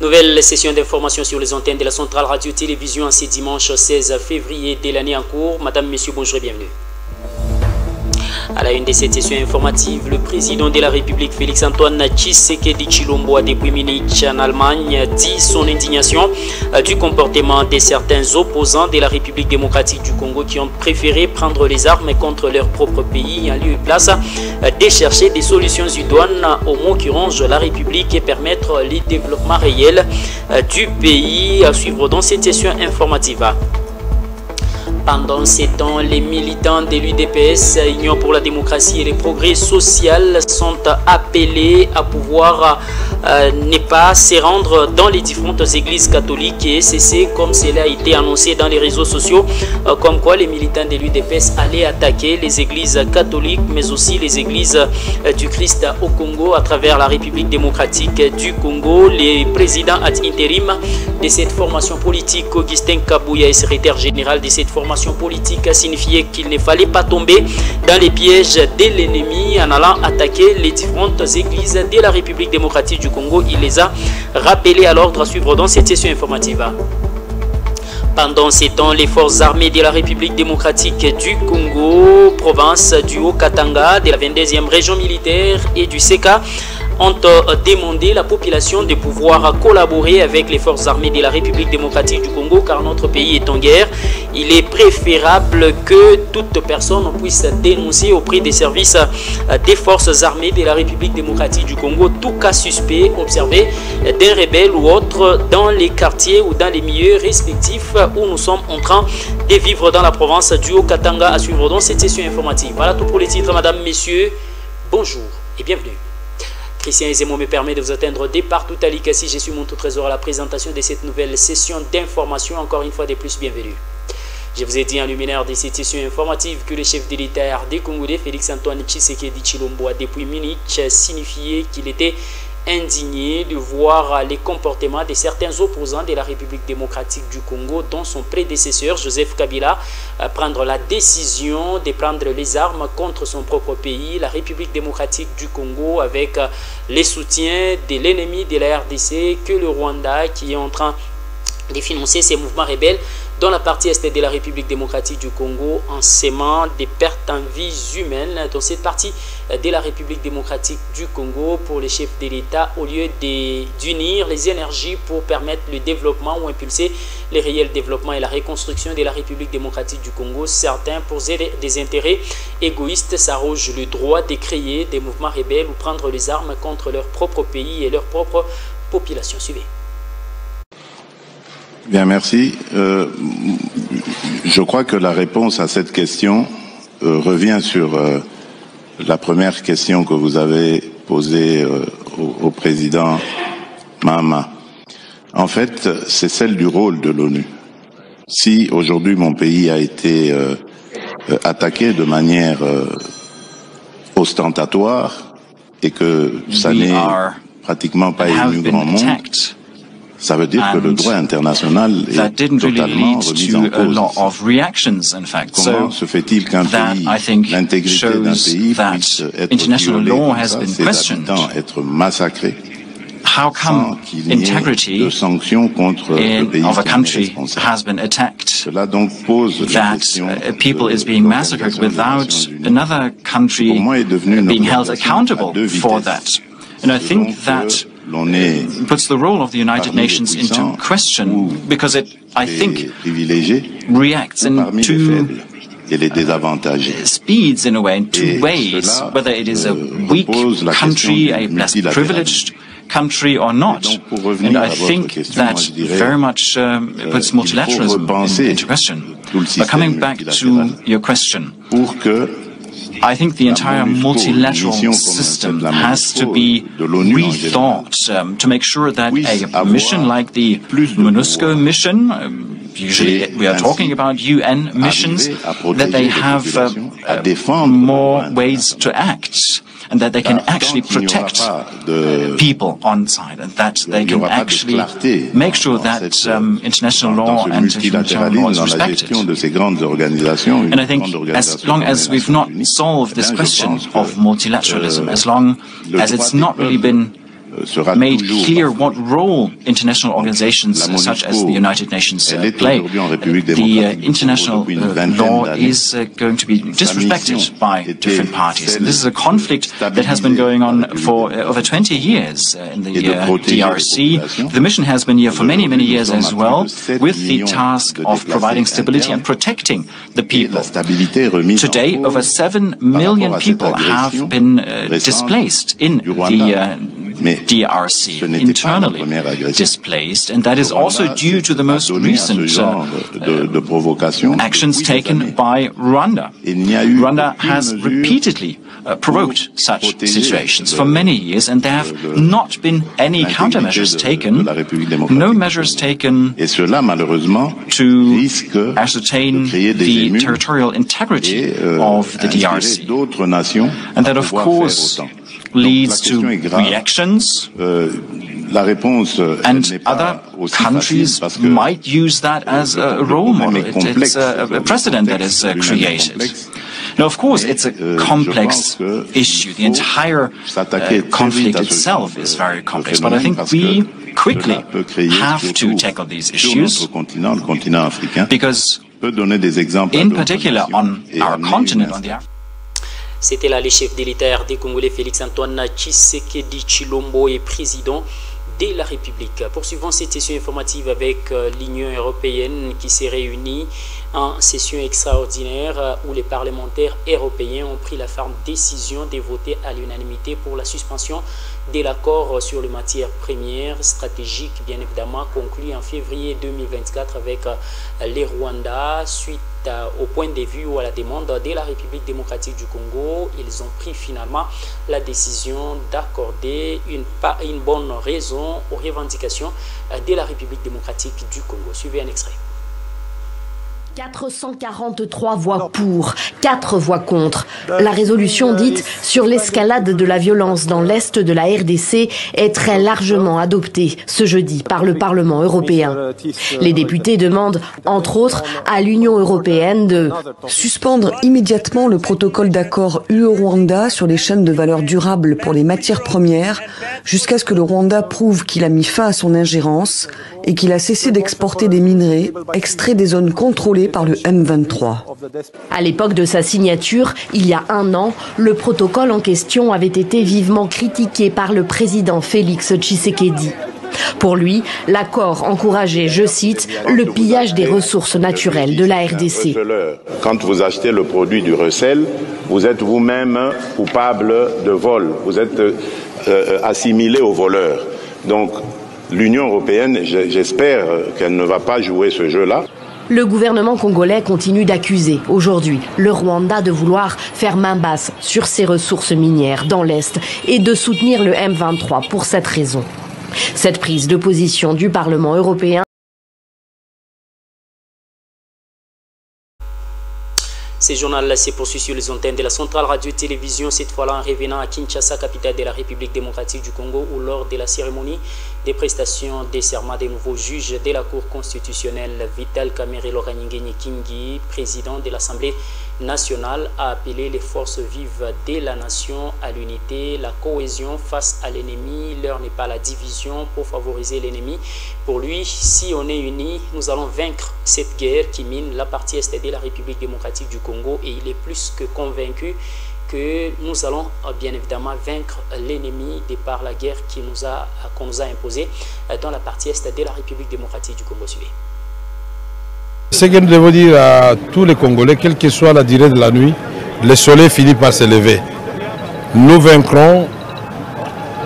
Nouvelle session d'information sur les antennes de la Centrale Radio-Télévision en ce dimanche 16 février de l'année en cours. Madame, Messieurs, bonjour et bienvenue. À la une de cette session informative, le président de la République, Félix-Antoine Tshisekedi Tshilombo, depuis Munich en Allemagne, dit son indignation du comportement de certains opposants de la République démocratique du Congo qui ont préféré prendre les armes contre leur propre pays en lieu et place de chercher des solutions idoines aux maux qui rongent la République et permettre le développement réel du pays. À suivre dans cette session informative. Pendant ces temps, les militants de l'UDPS, Union pour la démocratie et le progrès social, sont appelés à pouvoir ne pas se rendre dans les différentes églises catholiques et cesser, comme cela a été annoncé dans les réseaux sociaux, comme quoi les militants de l'UDPS allaient attaquer les églises catholiques, mais aussi les églises du Christ au Congo, à travers la République démocratique du Congo. Le président ad interim de cette formation politique, Augustin Kabouya, est secrétaire général de cette formation politique, a signifié qu'il ne fallait pas tomber dans les pièges de l'ennemi en allant attaquer les différentes églises de la République démocratique du Congo. Il les a rappelés à l'ordre à suivre dans cette session informative. Pendant ces temps, les forces armées de la République démocratique du Congo, province du Haut-Katanga, de la 22e région militaire et du SECA, ont demandé à la population de pouvoir collaborer avec les forces armées de la République démocratique du Congo car notre pays est en guerre. Il est préférable que toute personne puisse dénoncer auprès des services des forces armées de la République démocratique du Congo tout cas suspect observé d'un rebelle ou autre dans les quartiers ou dans les milieux respectifs où nous sommes en train de vivre dans la province du Haut-Katanga. À suivre dans cette session informative. Voilà tout pour les titres, madame, messieurs. Bonjour et bienvenue. Christian Ezemo me permet de vous atteindre dès partout à l'Ikassi. Je suis mon tout trésor à la présentation de cette nouvelle session d'information. Encore une fois de plus, bienvenue. Je vous ai dit en luminaire de cette session informative que le chef de l'État des Congolais, Félix-Antoine Tshisekedi Tshilombo, depuis Munich, signifié qu'il était indigné de voir les comportements de certains opposants de la République démocratique du Congo, dont son prédécesseur Joseph Kabila, prendre la décision de prendre les armes contre son propre pays, la République démocratique du Congo, avec les soutiens de l'ennemi de la RDC, que le Rwanda, qui est en train de financer ces mouvements rebelles dans la partie est de la République démocratique du Congo, en sémant des pertes en vies humaines dans cette partie de la République démocratique du Congo. Pour les chefs de l'État, au lieu d'unir les énergies pour permettre le développement ou impulser le réel développement et la reconstruction de la République démocratique du Congo, certains, pour des intérêts égoïstes, s'arrogent le droit de créer des mouvements rebelles ou prendre les armes contre leur propre pays et leur propre population. Suivez. Bien, merci. Je crois que la réponse à cette question revient sur la première question que vous avez posée au président Mahama. En fait, c'est celle du rôle de l'ONU. Si aujourd'hui mon pays a été attaqué de manière ostentatoire et que ça n'est pratiquement pas ému grand monde, ça veut dire que le droit international est totalement remis en cause. Comment se fait-il qu'un pays, l'intégrité d'un pays puisse être violée comme ça, ses habitants être massacrés, sans qu'il n'y ait de sanctions contre le pays qui en est responsable? Cela donc pose la question de l'organisation. Pour moi, est devenue une organisation à deux vitesses. And I think that puts the role of the United Nations into question because it, I think, reacts in two speeds in a way, in two ways, whether it is a weak country, a less privileged country or not. And I think that very much puts multilateralism into question. But coming back to your question, I think the entire multilateral system has to be rethought to make sure that a mission like the MONUSCO mission, usually we are talking about UN missions, that they have more ways to act and that they can actually protect people on site and that they can actually make sure that international law and humanitarian law is respected. And I think as long as we've not solved this question of multilateralism, as long as it's not really been made clear what role international organizations such as the United Nations play. The international law is going to be disrespected by different parties. And this is a conflict that has been going on for over 20 years in the DRC. The mission has been here for many, many years as well, with the task of providing stability and protecting the people. Today, over 7 million people have been displaced in the DRC, internally displaced, and that is also due to the most recent actions taken by Rwanda. Rwanda has repeatedly provoked such situations for many years, and there have not been any countermeasures taken, no measures taken to ascertain the territorial integrity of the DRC. And that, of course, leads to reactions, and other countries might use that as a role model. It's a precedent that is created. Now, of course, it's a complex issue. The entire conflict itself is very complex, but I think we quickly have to tackle these issues because, in particular, on our continent, on the C'était là le chef militaire des Congolais, Félix-Antoine Tshisekedi Tshilombo, et président de la République. Poursuivons cette session informative avec l'Union européenne qui s'est réunie en session extraordinaire où les parlementaires européens ont pris la ferme décision de voter à l'unanimité pour la suspension de l'accord sur les matières premières stratégiques, bien évidemment, conclu en février 2024 avec les Rwandais suite au point de vue ou à la demande de la République démocratique du Congo. Ils ont pris finalement la décision d'accorder une bonne raison aux revendications de la République démocratique du Congo. Suivez un extrait. 443 voix pour, 4 voix contre. La résolution dite sur l'escalade de la violence dans l'Est de la RDC est très largement adoptée ce jeudi par le Parlement européen. Les députés demandent, entre autres, à l'Union européenne de suspendre immédiatement le protocole d'accord UE-Rwanda sur les chaînes de valeur durable pour les matières premières jusqu'à ce que le Rwanda prouve qu'il a mis fin à son ingérence et qu'il a cessé d'exporter des minerais extraits des zones contrôlées par le M23. À l'époque de sa signature, il y a 1 an, le protocole en question avait été vivement critiqué par le président Félix Tshisekedi. Pour lui, l'accord encourageait, je cite, le pillage des ressources naturelles de la RDC. Quand vous achetez le produit du recel, vous êtes vous-même coupable de vol. Vous êtes assimilé aux voleurs. Donc, l'Union européenne, j'espère qu'elle ne va pas jouer ce jeu-là. Le gouvernement congolais continue d'accuser aujourd'hui le Rwanda de vouloir faire main basse sur ses ressources minières dans l'Est et de soutenir le M23 pour cette raison. Cette prise de position du Parlement européen. Ce journal s'est poursuivi sur les antennes de la centrale radio-télévision, cette fois-là en revenant à Kinshasa, capitale de la République démocratique du Congo, où lors de la cérémonie des prestations des serments des nouveaux juges de la Cour constitutionnelle, Vital Kamerhe Loranyingenyi Kingi, président de l'Assemblée nationale, a appelé les forces vives de la nation à l'unité, la cohésion face à l'ennemi. L'heure n'est pas la division pour favoriser l'ennemi. Pour lui, si on est unis, nous allons vaincre cette guerre qui mine la partie est de la République démocratique du Congo, et il est plus que convaincu que nous allons bien évidemment vaincre l'ennemi de par la guerre qu'on nous a imposée dans la partie est de la République démocratique du Congo. Suivez. Ce que nous devons dire à tous les Congolais, quelle que soit la durée de la nuit, le soleil finit par se lever. Nous vaincrons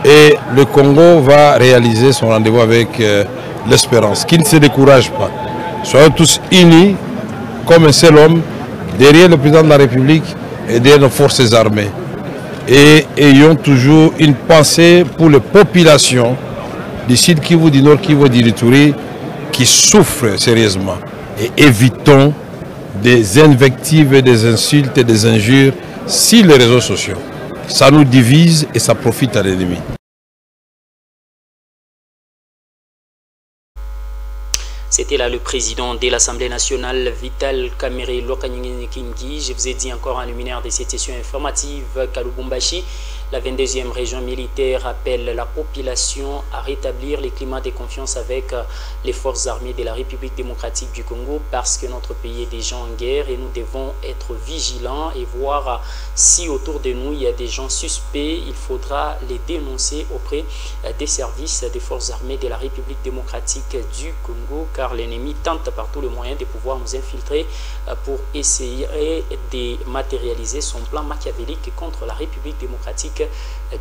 et le Congo va réaliser son rendez-vous avec l'espérance, qui ne se décourage pas. Soyons tous unis comme un seul homme derrière le président de la République et derrière nos forces armées. Et ayons toujours une pensée pour les populations du Sud Kivu, du Nord Kivu, du Ituri qui souffrent sérieusement. Et évitons des invectives, des insultes et des injures sur les réseaux sociaux. Ça nous divise et ça profite à l'ennemi. C'était là le président de l'Assemblée nationale, Vital Kamerhe Loranyingenyi Kingi. Je vous ai dit encore un luminaire de cette session informative, Kalubumbashi. La 22e région militaire appelle la population à rétablir les climats de confiance avec les forces armées de la République démocratique du Congo parce que notre pays est déjà en guerre et nous devons être vigilants et voir si autour de nous il y a des gens suspects. Il faudra les dénoncer auprès des services des forces armées de la République démocratique du Congo car l'ennemi tente par tous les moyens de pouvoir nous infiltrer pour essayer de matérialiser son plan machiavélique contre la République démocratique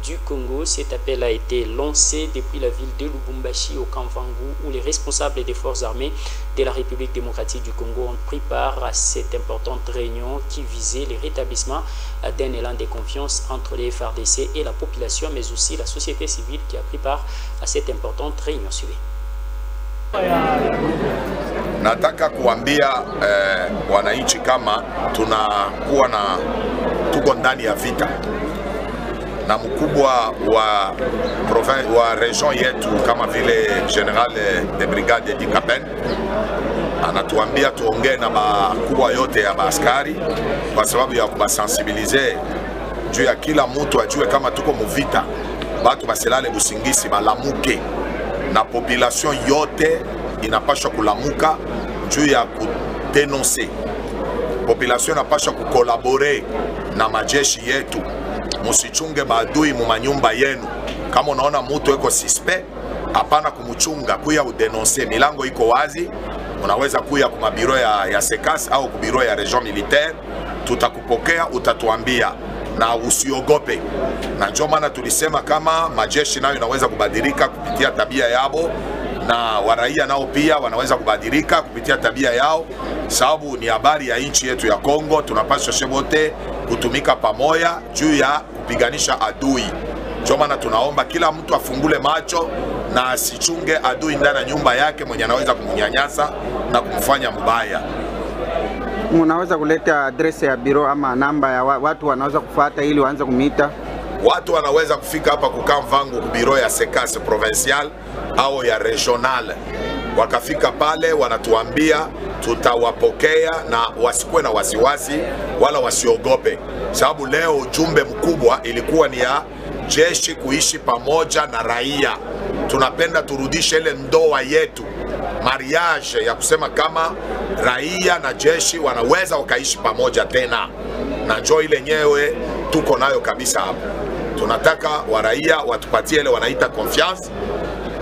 du Congo. Cet appel a été lancé depuis la ville de Lubumbashi au Kamvangu où les responsables des forces armées de la République démocratique du Congo ont pris part à cette importante réunion qui visait le rétablissement d'un élan de confiance entre les FARDC et la population, mais aussi la société civile qui a pris part à cette importante réunion. Suivez. Nataka kuambia wananchi kama tuko ndani ya vita na mkubwa wa region yetu kama vile General de Brigade Edi Kapen anatuambia tuongee na makubwa yote ya askari kwa sababu ya kubasensibilize juu ya kila mtu ajue kama tuko muvita, batu basilale busingisi balamuke na population yote inapaswa kulamuka juu ya kudenonse. Population inapaswa kukolabore na majeshi yetu. Musichunge maadui mu manyumba yenu. Kama unaona mtu eko suspect, hapana kumuchunga, kuya udenonse. Milango iko wazi. Unaweza kuya kuma biro ya SECAS au ku biro ya region militaire. Tutakupokea, utatuambia na usiogope. Na ndio maana tulisema kama majeshi nayo inaweza kubadilika kupitia tabia yao na waraia nao pia wanaweza kubadilika kupitia tabia yao, sababu ni habari ya nchi yetu ya Kongo. Tunapaswa wote kutumika pamoja juu ya kupiganisha adui. Ndio maana tunaomba kila mtu afungule macho na asichunge adui ndani ya nyumba yake mwenye anaweza kumnyanyasa na kumfanya mbaya. Unaweza kuleta address ya biro ama namba ya watu wanaweza kufuata ili waanze kumita? Watu wanaweza kufika hapa kukamvangu ku biro ya SECAS provincial au ya regional. Wakafika pale wanatuambia, tutawapokea na wasikuwe na wasiwasi wala wasiogope. Sababu leo ujumbe mkubwa ilikuwa ni ya jeshi kuishi pamoja na raia. Tunapenda turudishe ile ndoa yetu, mariage ya kusema kama raia na jeshi wanaweza wakaishi pamoja tena. Na njoo ile nyewe tuko nayo kabisa hapo. Tunataka waraia watupatie ile wanaita confiance,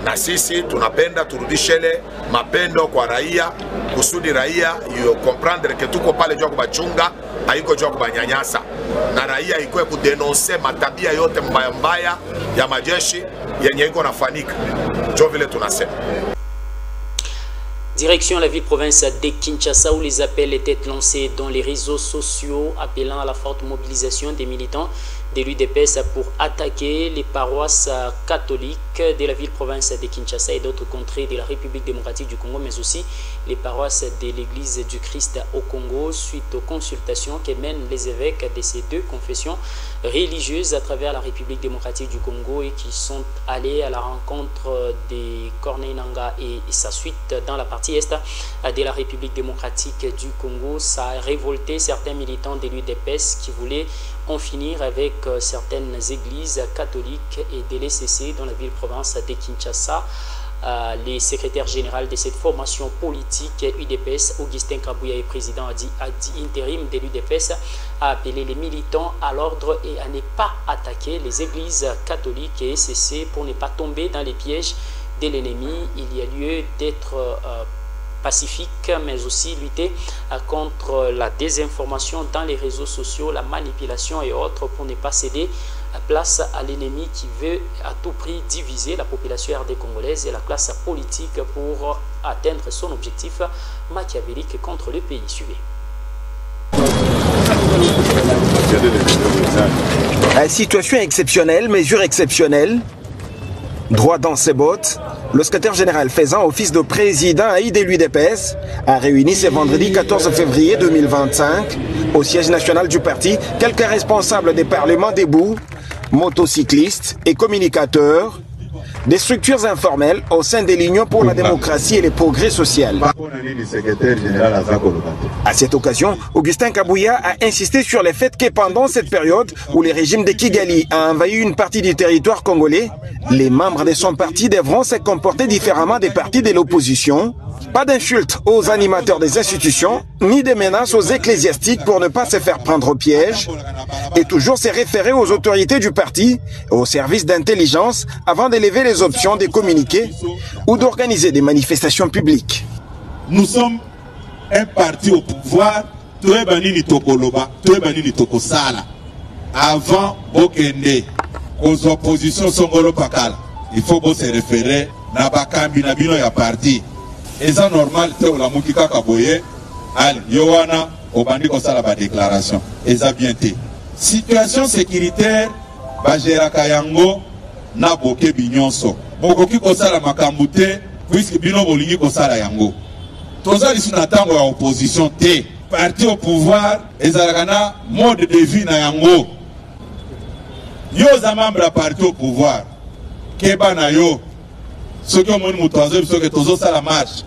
na sisi tunapenda turudishe ile mapendo kwa raia kusudi raia yo comprendre que tuko pale jua kubachunga, haiko jua kubanyanyasa, na raia ikoe kudenonse matabia yote mbaya mbaya ya majeshi yenye iko nafanika. Ndio vile tunasema. Direction la ville-province de Kinshasa où les appels étaient lancés dans les réseaux sociaux appelant à la forte mobilisation des militants de l'UDPS pour attaquer les paroisses catholiques de la ville-province de Kinshasa et d'autres contrées de la République démocratique du Congo, mais aussi les paroisses de l'Église du Christ au Congo suite aux consultations que mènent les évêques de ces deux confessions religieuses à travers la République démocratique du Congo et qui sont allés à la rencontre de Corneille Nangaa et sa suite dans la partie est de la République démocratique du Congo. Ça a révolté certains militants de l'UDPS qui voulaient en finir avec certaines églises catholiques et de les cesser dans la ville-province de Kinshasa. Le secrétaire général de cette formation politique UDPS, Augustin Kabouya, président intérim de l'UDPS, a appelé les militants à l'ordre et à ne pas attaquer les églises catholiques et cesser pour ne pas tomber dans les pièges de l'ennemi. Il y a lieu d'être pacifique, mais aussi lutter contre la désinformation dans les réseaux sociaux, la manipulation et autres pour ne pas céder place à l'ennemi qui veut à tout prix diviser la population RD congolaise et la classe politique pour atteindre son objectif machiavélique contre le pays. Suivez. Situation exceptionnelle, mesure exceptionnelle. Droit dans ses bottes, le secrétaire général faisant office de président à l'UDPS a réuni ce vendredi 14 février 2025 au siège national du parti quelques responsables des parlements debout, motocyclistes et communicateurs des structures informelles au sein de l'Union pour la démocratie et le progrès social. À cette occasion, Augustin Kabouya a insisté sur le fait que pendant cette période où le régime de Kigali a envahi une partie du territoire congolais, les membres de son parti devront se comporter différemment des partis de l'opposition. Pas d'insultes aux animateurs des institutions, ni de menaces aux ecclésiastiques pour ne pas se faire prendre au piège, et toujours se référer aux autorités du parti et aux services d'intelligence avant d'élever les options de communiquer ou d'organiser des manifestations publiques. Nous sommes un parti au pouvoir, avant Bokende, aux oppositions Songolo Pakal, il faut se référer à Bakambi Nabino ya parti. Et c'est normal que la Moukika Kaboye, Al Yowana, Obandi Kosala ba déclaration. Et ça bien été. Situation sécuritaire, Bajera Kayango, na Boke Binyonso. Bokoki Kosala Makambute, puisque Bino Bolingi Kosala Yango. Toza Lissunatango à opposition T. Parti au pouvoir, et Zaragana, mode de vie na Yango. Yo Zamambra la parti au pouvoir. Keba na yo. Ceux qui ont motorisé, ceux qui ont la marche.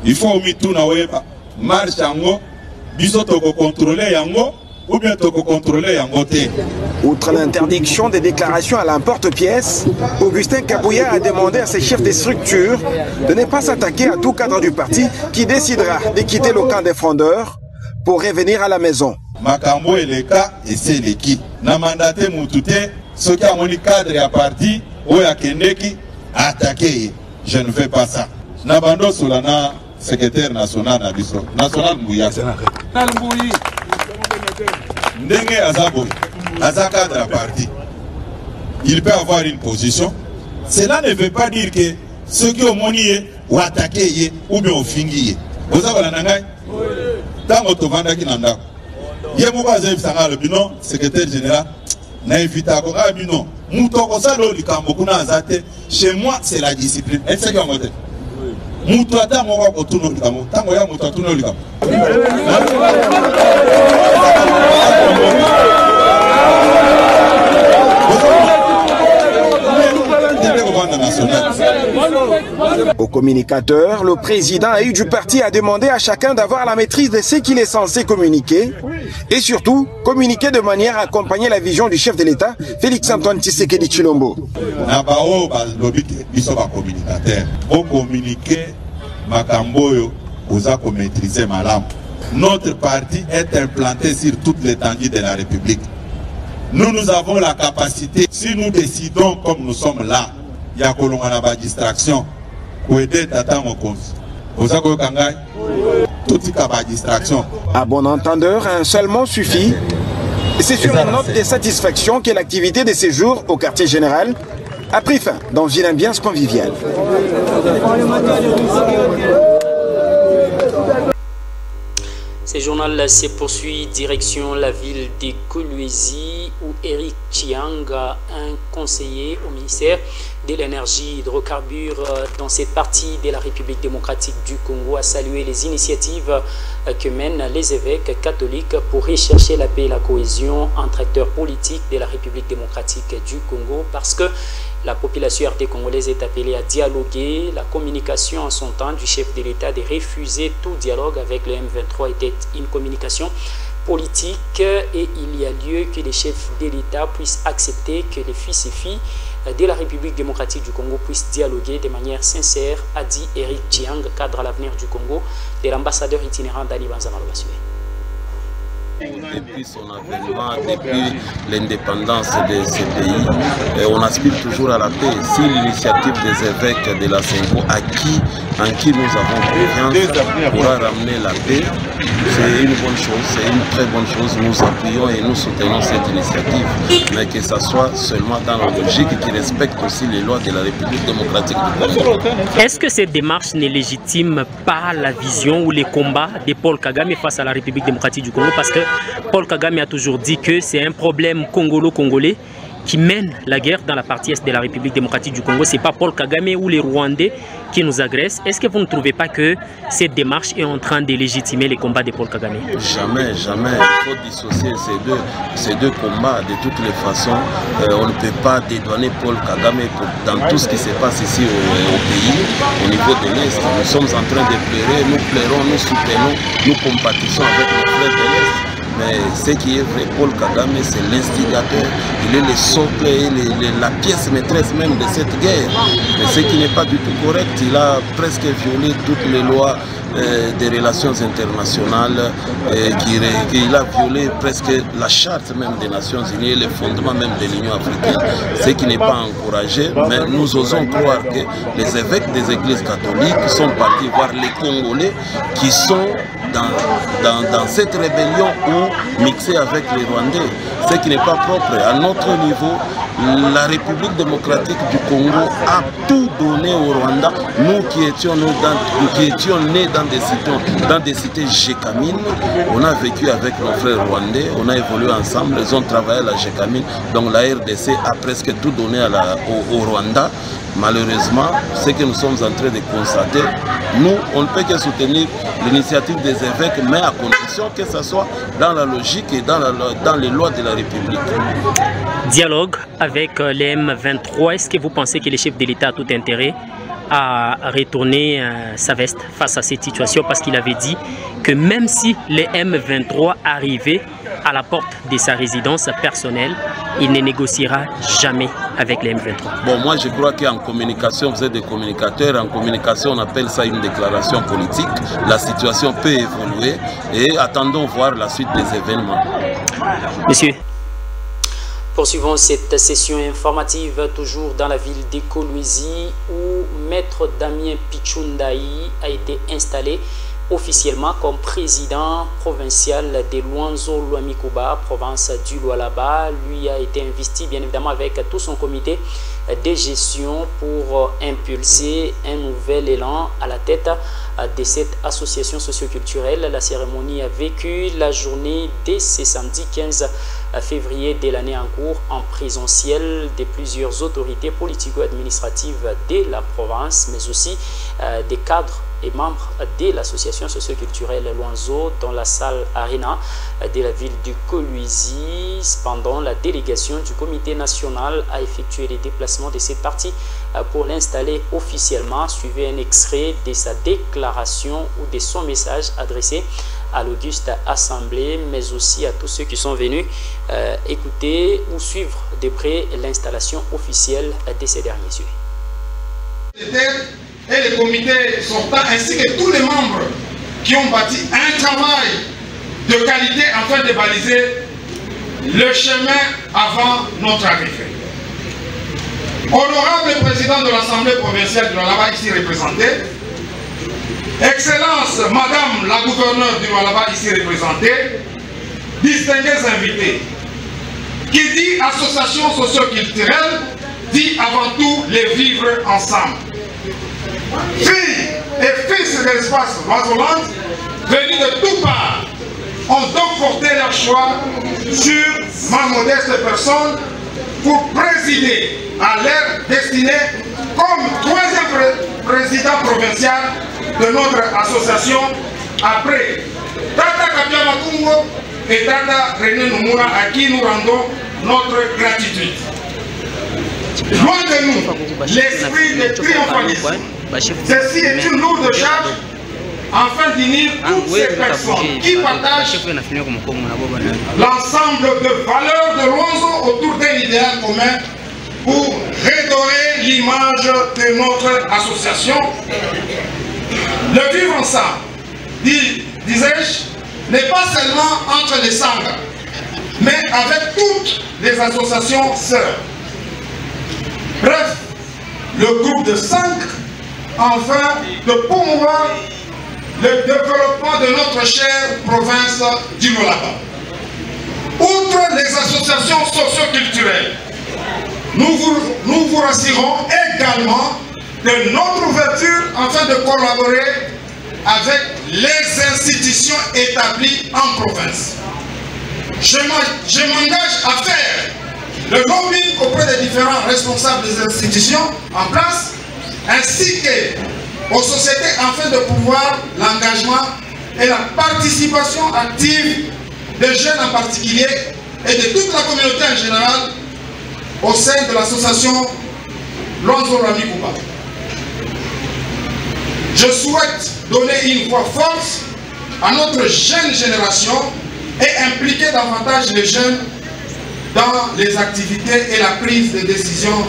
Il faut omettre tout na weba. Marche yango, biso toko contrôler yango, ou bien toko contrôler yango te. Outre l'interdiction des déclarations à l'emporte-pièce, Augustin Kabouya a demandé à ses chefs de structure de ne pas s'attaquer à tout cadre du parti qui décidera de quitter le camp des frondeurs pour revenir à la maison. Makambo et les cas, et c'est l'équipe. Na mandaté moutouté, ceux qui ont mis cadre à parti, ou à Kendeki, attaquer. Je ne fais pas ça. Nabando Solana, secrétaire national Nabiso. National Mbouya. Ndenge Azaboy, Azaka de la partie. Il peut avoir une position. Cela ne veut pas dire que ceux qui ont monié ou attaqué ou bien au fingi. Vous avez la nangai? Dans votre vanda qui n'en a. Yemouba Zeb Sanga le binon, secrétaire général. Naïvita Koga binon. Chez moi, c'est la discipline. Est-ce que vous avez Moutouata Mora Kotuno Likamo. Tangoya Moutatuno Likamo. Au communicateur, le président a eu du parti à demander à chacun d'avoir la maîtrise de ce qu'il est censé communiquer et surtout communiquer de manière à accompagner la vision du chef de l'État, Félix-Antoine Tshisekedi Tshilombo. Notre parti est implanté sur toute l'étendue de la République. Nous avons la capacité, si nous décidons comme nous sommes là, il y a une distraction. À bon entendeur, un seul mot suffit. C'est sur une note de satisfaction que l'activité de séjour au quartier général a pris fin dans une ambiance conviviale. Ce journal se poursuit direction la ville de Kolwezi où Eric Chianga, un conseiller au ministère de l'énergie et hydrocarbures dans cette partie de la République démocratique du Congo, a salué les initiatives que mènent les évêques catholiques pour rechercher la paix et la cohésion entre acteurs politiques de la République démocratique du Congo, parce que la population RT congolaise est appelée à dialoguer. La communication en son temps du chef de l'État de refuser tout dialogue avec le M23 était une communication politique et il y a lieu que les chefs de l'État puissent accepter que les fils et filles de la République démocratique du Congo puissent dialoguer de manière sincère, a dit Eric Chiang, cadre à l'avenir du Congo, de l'ambassadeur itinérant d'Ali Banzamalobassoué. Depuis son avènement, depuis l'indépendance de ce pays, on aspire toujours à la paix. Si l'initiative des évêques de la Sengo, en qui nous avons confiance, pourra ramener la paix, c'est une bonne chose, c'est une très bonne chose. Nous appuyons et nous soutenons cette initiative, mais que ça soit seulement dans la logique qui respecte aussi les lois de la République démocratique du Congo. Est-ce que cette démarche ne légitime pas la vision ou les combats de Paul Kagame face à la République démocratique du Congo? Parce que Paul Kagame a toujours dit que c'est un problème congolo-congolais qui mène la guerre dans la partie est de la République démocratique du Congo. Ce n'est pas Paul Kagame ou les Rwandais qui nous agressent. Est-ce que vous ne trouvez pas que cette démarche est en train de légitimer les combats de Paul Kagame? Jamais, jamais. Il faut dissocier ces deux combats. De toutes les façons, on ne peut pas dédouaner Paul Kagame dans tout ce qui se passe ici au pays, au niveau de l'Est. Nous sommes en train de pleurer, nous pleurons, nous soutenons, nous compatissons avec nos frères de l'Est. Mais ce qui est vrai, Paul Kagame, c'est l'instigateur, il est le socle et la pièce maîtresse même de cette guerre. Mais ce qui n'est pas du tout correct, il a presque violé toutes les lois des relations internationales, il a violé presque la charte même des Nations Unies et les fondements même de l'Union africaine, ce qui n'est pas encouragé, mais nous osons croire que les évêques des églises catholiques sont partis voir les Congolais qui sont dans cette rébellion ou mixés avec les Rwandais, ce qui n'est pas propre. À notre niveau, la République démocratique du Congo a tout donné au Rwanda. Nous qui étions nés dans des cités Gécamines, on a vécu avec nos frères rwandais, on a évolué ensemble, ils ont travaillé à la Gécamine, donc la RDC a presque tout donné au Rwanda. Malheureusement, ce que nous sommes en train de constater, nous, on ne peut que soutenir l'initiative des évêques, mais à condition que ce soit dans la logique et dans les lois de la République. Dialogue avec les M23, est-ce que vous pensez que le chef de l'État a tout intérêt à retourner sa veste face à cette situation, parce qu'il avait dit que même si les M23 arrivaient à la porte de sa résidence personnelle, il ne négociera jamais avec les M23. Bon, moi je crois qu'en communication, vous êtes des communicateurs, en communication on appelle ça une déclaration politique. La situation peut évoluer et attendons voir la suite des événements. Monsieur, poursuivons cette session informative toujours dans la ville de Kolwezi où Maître Damien Pichundaï a été installé officiellement comme président provincial de Luanzo Luamikuba, province du Lualaba. Lui a été investi bien évidemment avec tout son comité de gestion pour impulser un nouvel élan à la tête de cette association socioculturelle. La cérémonie a vécu la journée dès ce samedi 15 février de l'année en cours en présentiel de plusieurs autorités politico-administratives de la province, mais aussi des cadres et membres de l'association socioculturelle Luanzo dans la salle Arena de la ville du Kolwezi. Cependant, la délégation du comité national a effectué les déplacements de cette partie pour l'installer officiellement. Suivez un extrait de sa déclaration ou de son message adressé à l'Auguste Assemblée, mais aussi à tous ceux qui sont venus écouter ou suivre de près l'installation officielle de ces derniers yeux. Et les comités sortants ainsi que tous les membres qui ont bâti un travail de qualité afin de baliser le chemin avant notre arrivée. Honorable président de l'Assemblée provinciale de Lualaba ici représenté, Excellence Madame la gouverneure du Lualaba ici représentée, distingués invités, qui dit association socio-culturelle dit avant tout les vivre ensemble. Filles et fils de l'espace Luazoland, venus de toutes parts, ont donc porté leur choix sur ma modeste personne pour présider à leur destinée comme troisième président provincial de notre association après Tata Kabia Makungo et Tata René Numura à qui nous rendons notre gratitude. Loin de nous l'esprit de triomphalisme. Ceci est une lourde charge afin d'unir toutes ces personnes qui partagent l'ensemble de valeurs de Luanzo autour d'un idéal commun pour redorer l'image de notre association. Le vivre ensemble, disais-je, n'est pas seulement entre les sangs, mais avec toutes les associations sœurs. Bref, le groupe de 5 afin de promouvoir le développement de notre chère province du Lualaba. Outre les associations socio-culturelles, nous vous rassurons également de notre ouverture afin de collaborer avec les institutions établies en province. Je m'engage à faire le lobbying auprès des différents responsables des institutions en place, ainsi qu'aux sociétés afin de pouvoir l'engagement et la participation active des jeunes en particulier et de toute la communauté en général au sein de l'association Luanzo Lwami Kuba. Je souhaite donner une voix forte à notre jeune génération et impliquer davantage les jeunes dans les activités et la prise de décision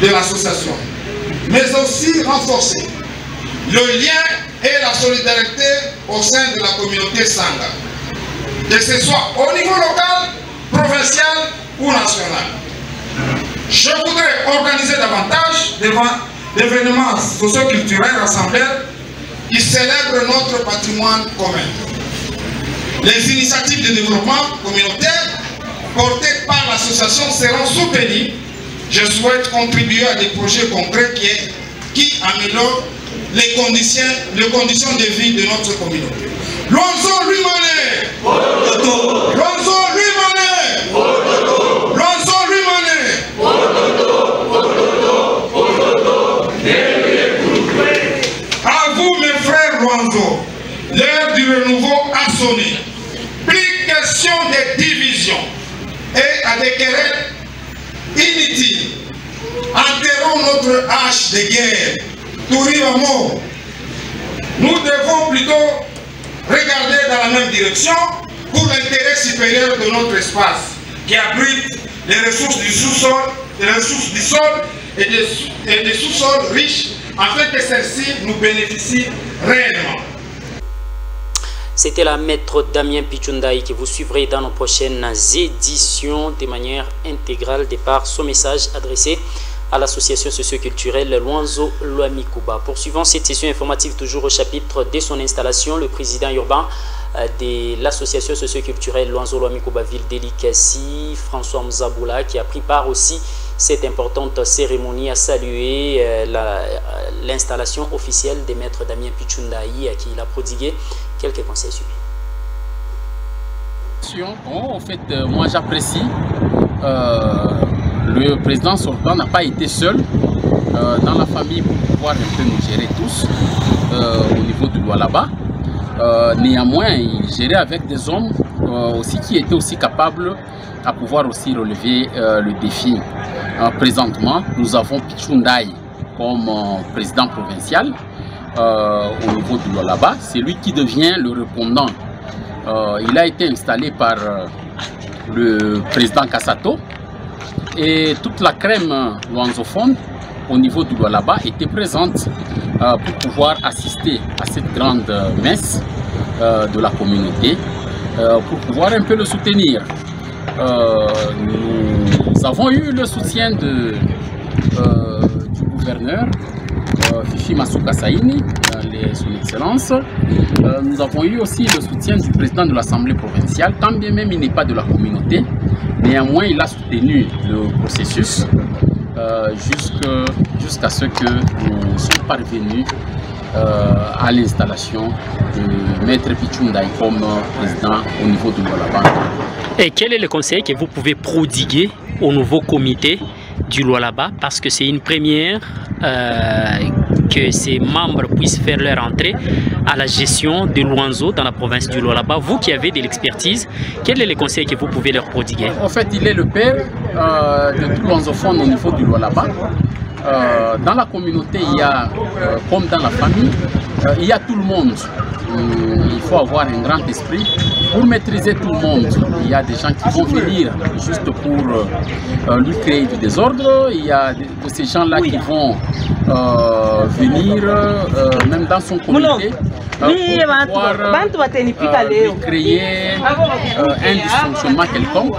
de l'association, mais aussi renforcer le lien et la solidarité au sein de la communauté Sangha, que ce soit au niveau local, provincial ou national. Je voudrais organiser davantage d'événements socio-culturels rassembleurs qui célèbrent notre patrimoine commun. Les initiatives de développement communautaire portées par l'association seront soutenues. Je souhaite contribuer à des projets concrets qui améliorent les conditions de vie de notre communauté. Luanzo Lui-Mané! Luanzo Lui-Mané! Luanzo Lui-Mané! À vous mes frères Luanzo, l'heure du renouveau a sonné. Plus question de division et à des querelles inutiles. Enterrons notre hache de guerre. Tourivamo. Nous devons plutôt regarder dans la même direction pour l'intérêt supérieur de notre espace qui abrite les ressources du sous-sol, les ressources du sol et des sous-sols riches afin que celles-ci nous bénéficient réellement. C'était la maître Damien Pichundaï que vous suivrez dans nos prochaines éditions de manière intégrale de par son message adressé à l'association socio-culturelle Luanzo Lwami Kuba. Poursuivons cette session informative toujours au chapitre de son installation. Le président urbain de l'association socio-culturelle Luanzo Lwami Kuba Ville d'Elikasi, François Mzaboula, qui a pris part aussi cette importante cérémonie, a salué l'installation officielle des maîtres Damien Pichundaï, à qui il a prodigué quelques conseils suivis. En fait, moi j'apprécie. Le président sortant n'a pas été seul dans la famille pour pouvoir un peu nous gérer tous au niveau du Lualaba. Néanmoins, il gérait avec des hommes aussi qui étaient aussi capables à pouvoir aussi relever le défi. Présentement, nous avons Pichundaï comme président provincial au niveau du Lualaba. C'est lui qui devient le répondant. Il a été installé par le président Kassato. Et toute la crème luanzophone au niveau du Lualaba était présente pour pouvoir assister à cette grande messe de la communauté, pour pouvoir un peu le soutenir. Nous avons eu le soutien du gouverneur Fifi Masuka Saini, son excellence. Nous avons eu aussi le soutien du président de l'Assemblée provinciale, tant bien même il n'est pas de la communauté. Néanmoins, il a soutenu le processus jusqu'à ce que nous soyons parvenus à l'installation de Maître Pichundaï comme président au niveau du Lualaba. Et quel est le conseil que vous pouvez prodiguer au nouveau comité du Lualaba, parce que c'est une première que ces membres puissent faire leur entrée à la gestion de Luanzo dans la province du Lualaba. Vous qui avez de l'expertise, quel est le conseil que vous pouvez leur prodiguer? En fait, il est le père de tout luanzophone au niveau du Lualaba. Dans la communauté, il y a, comme dans la famille, il y a tout le monde. Il faut avoir un grand esprit pour maîtriser tout le monde. Il y a des gens qui vont venir juste pour lui créer du désordre. Il y a de ces gens-là qui vont venir, même dans son comité, pour pouvoir lui créer un dysfonctionnement quelconque.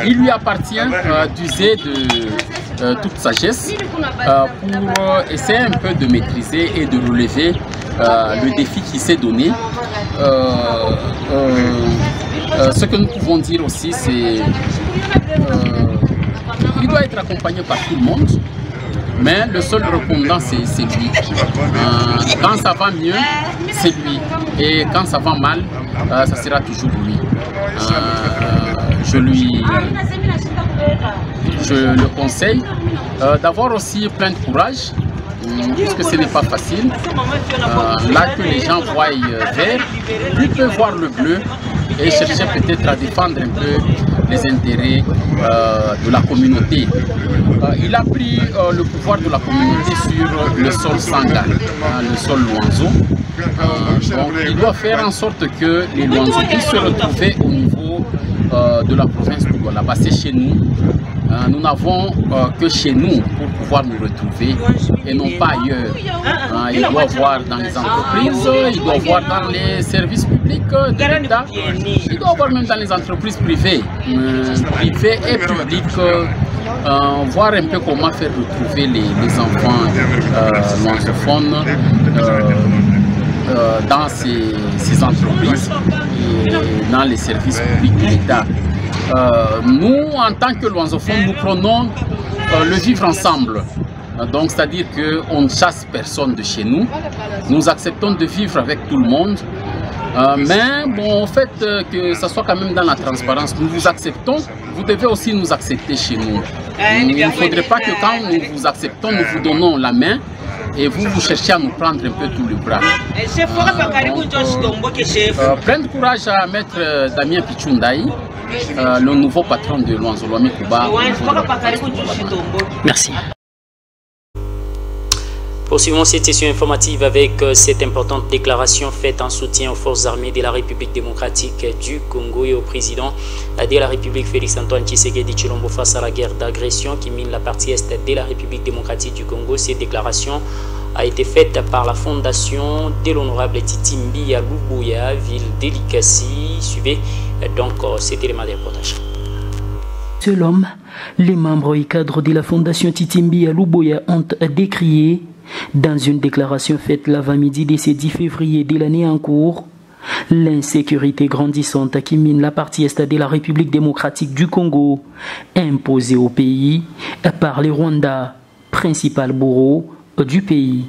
Il lui appartient d'user de toute sagesse pour essayer un peu de maîtriser et de relever le défi qui s'est donné. Ce que nous pouvons dire aussi, c'est qu'il doit être accompagné par tout le monde, mais le seul répondant, c'est lui. Quand ça va mieux, c'est lui, et quand ça va mal, ça sera toujours lui. Je lui je le conseille d'avoir aussi plein de courage, puisque ce n'est pas facile. Là que les gens voient vert, lui peut voir le bleu et chercher peut-être à défendre un peu les intérêts de la communauté. Il a pris le pouvoir de la communauté sur le sol Sanga, le sol Luanzo. Donc il doit faire en sorte que les Luanzo puissent se retrouver au niveau de la province de Lualaba. C'est chez nous. Nous n'avons que chez nous pour pouvoir nous retrouver et non pas ailleurs. Il doit voir dans les entreprises, il doit voir dans les services publics de l'État, il doit voir même dans les entreprises privées, et publiques, voir un peu comment faire retrouver les enfants luanzophones dans ces entreprises et dans les services publics de l'État. Nous, en tant que luanzophones, nous prenons le vivre ensemble. Donc, c'est-à-dire qu'on ne chasse personne de chez nous. Nous acceptons de vivre avec tout le monde. Mais bon, au fait que ça soit quand même dans la transparence, nous vous acceptons, vous devez aussi nous accepter chez nous. Il ne faudrait pas que quand nous vous acceptons, nous vous donnons la main et vous cherchez à nous prendre un peu tout le bras. Plein de courage à Maître Damien Pichundaï, le nouveau patron de Luanzo Lwami Kuba. Merci. Poursuivons cette session informative avec cette importante déclaration faite en soutien aux forces armées de la République démocratique du Congo et au président de la République Félix-Antoine Tshisekedi Tshilombo face à la guerre d'agression qui mine la partie est de la République démocratique du Congo. Cette déclaration a été faite par la fondation de l'honorable Titi Mbiya Luboya, ville d'Elikasi. Suivez donc cet élément de reportage. Seul homme, les membres et cadres de la fondation Titi Mbiya Luboya ont décrié dans une déclaration faite l'avant-midi de ce 10 février de l'année en cours, l'insécurité grandissante qui mine la partie est de la République démocratique du Congo, imposée au pays par les Rwandais, principal bourreau du pays.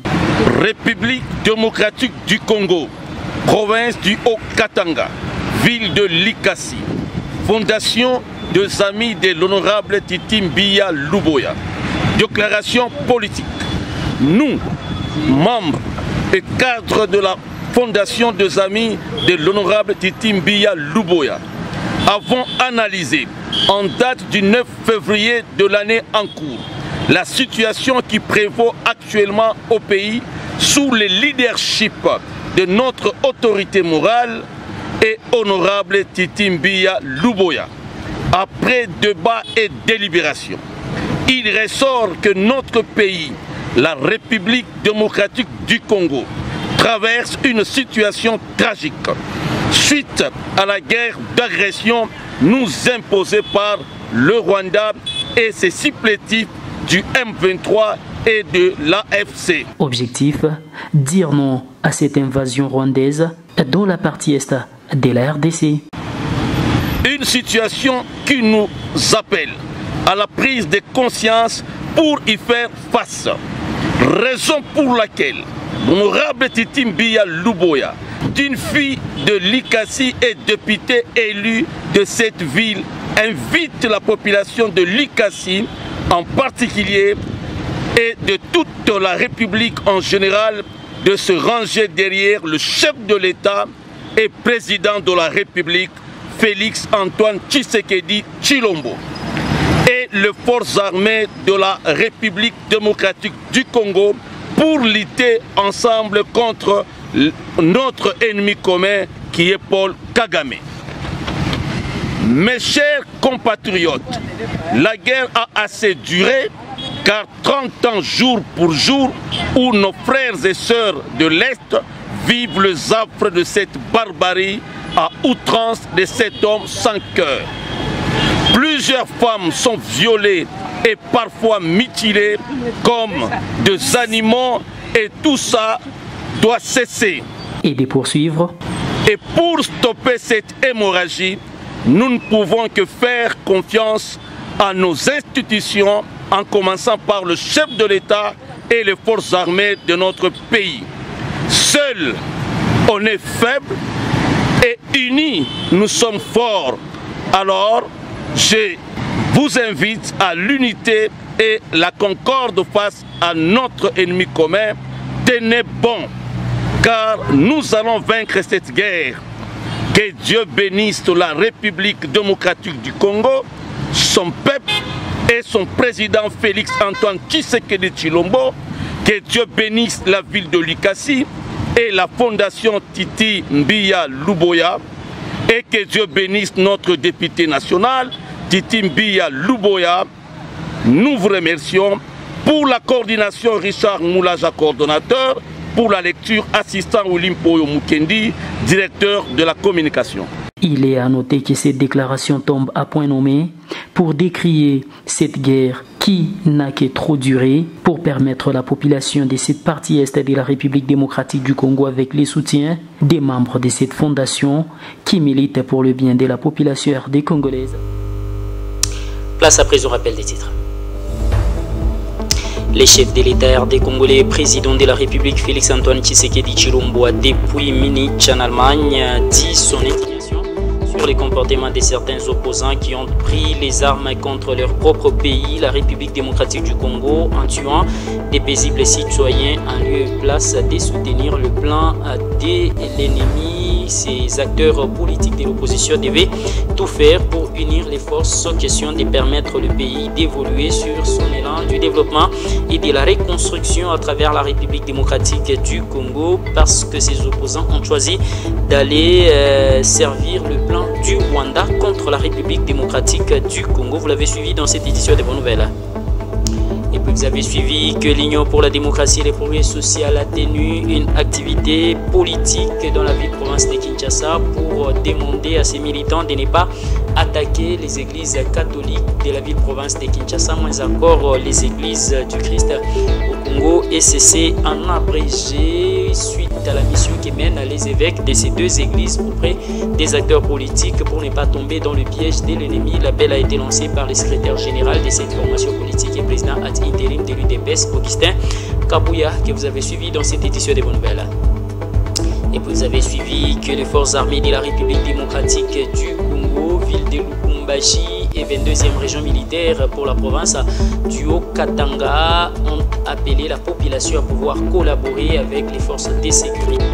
République démocratique du Congo, province du Haut-Katanga, ville de Likasi, fondation des amis de l'honorable Titi Mbiya Luboya. Déclaration politique. Nous, membres et cadres de la fondation des amis de l'honorable Titi Mbiya Luboya, avons analysé en date du 9 février de l'année en cours la situation qui prévaut actuellement au pays sous le leadership de notre autorité morale et honorable Titi Mbiya Luboya. Après débat et délibération, il ressort que notre pays, la République démocratique du Congo, traverse une situation tragique suite à la guerre d'agression nous imposée par le Rwanda et ses supplétifs du M23 et de l'AFC. Objectif, dire non à cette invasion rwandaise dans la partie est de la RDC. Une situation qui nous appelle à la prise de conscience pour y faire face. Raison pour laquelle l'honorable Titi Mbiya Luboya, d'une fille de Likasi et député élu de cette ville, invite la population de Likasi en particulier et de toute la République en général de se ranger derrière le chef de l'État et président de la République, Félix-Antoine Tshisekedi Tshilombo, et les forces armées de la République démocratique du Congo pour lutter ensemble contre notre ennemi commun qui est Paul Kagame. Mes chers compatriotes, la guerre a assez duré car 30 ans jour pour jour où nos frères et sœurs de l'Est vivent les affres de cette barbarie à outrance de cet homme sans cœur. Plusieurs femmes sont violées et parfois mutilées comme des animaux et tout ça doit cesser. Et de poursuivre. Et pour stopper cette hémorragie, nous ne pouvons que faire confiance à nos institutions en commençant par le chef de l'État et les forces armées de notre pays. Seuls, on est faible et unis, nous sommes forts. Alors, je vous invite à l'unité et la concorde face à notre ennemi commun. Tenez bon, car nous allons vaincre cette guerre. Que Dieu bénisse la République démocratique du Congo, son peuple et son président Félix Antoine Tshisekedi Tshilombo. Que Dieu bénisse la ville de Likasi et la fondation Titi Mbiya Luboya. Et que Dieu bénisse notre député national, Titi Mbiya Luboya. Nous vous remercions. Pour la coordination, Richard Moulaja, coordonnateur. Pour la lecture, assistant Olimpo Mukendi, directeur de la communication. Il est à noter que cette déclaration tombe à point nommé pour décrier cette guerre qui n'a que trop duré pour permettre à la population de cette partie est de la République démocratique du Congo avec les soutiens des membres de cette fondation qui milite pour le bien de la population RD congolaise. Place à présent au rappel des titres. Le chef de l'État RD congolais, président de la République Félix Antoine Tshisekedi Tshilombo a depuis Munich en Allemagne dit son indignation sur les comportements de certains opposants qui ont pris les armes contre leur propre pays, la République démocratique du Congo, en tuant des paisibles citoyens en lieu et place de soutenir le plan de l'ennemi. Ces acteurs politiques de l'opposition devaient tout faire pour unir les forces, question de permettre le pays d'évoluer sur son élan du développement et de la reconstruction à travers la République démocratique du Congo, parce que ces opposants ont choisi d'aller servir le plan du Rwanda contre la République démocratique du Congo. Vous l'avez suivi dans cette édition de Bonnes Nouvelles. Et puis vous avez suivi que l'Union pour la démocratie et le progrès social a tenu une activité politique dans la ville-province de Kinshasa pour demander à ses militants de ne pas attaquer les églises catholiques de la ville-province de Kinshasa, moins encore les églises du Christ au Congo, et cesser en abrégé suite à la mission que mènent les évêques de ces deux églises auprès des acteurs politiques pour ne pas tomber dans le piège de l'ennemi. L'appel a été lancé par le secrétaire général de cette formation politique et président ad intérim de l'UDPS, Augustin Kabouya, que vous avez suivi dans cette édition des Bonnes Nouvelles. Et vous avez suivi que les forces armées de la République démocratique du Congo, ville de Lubumbashi et 22e région militaire pour la province du Haut-Katanga ont appelé la population à pouvoir collaborer avec les forces de sécurité.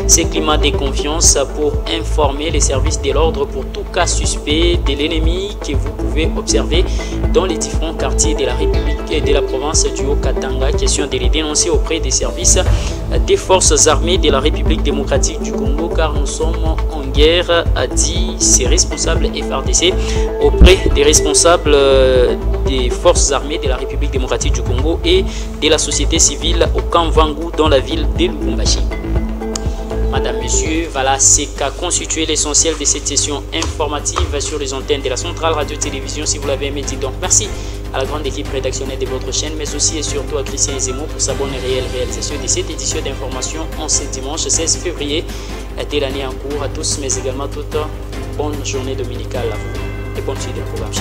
Ces climats de confiance pour informer les services de l'ordre pour tout cas suspect de l'ennemi que vous pouvez observer dans les différents quartiers de la République et de la province du Haut-Katanga. Question de les dénoncer auprès des services des forces armées de la République démocratique du Congo, car nous sommes en guerre, a dit ses responsables FRDC auprès des responsables des forces armées de la République démocratique du Congo et de la société civile au camp Vangu dans la ville de Lubumbashi. Madame, Monsieur, voilà ce qu'a constitué l'essentiel de cette session informative sur les antennes de la Centrale Radio-Télévision. Si vous l'avez aimé, dites donc merci à la grande équipe rédactionnelle de votre chaîne, mais aussi et surtout à Christian Zemo pour sa bonne et réelle réalisation de cette édition d'information en ce dimanche 16 février de l'année en cours. À tous, mais également toute bonne journée dominicale à vous et bonne suite du programme.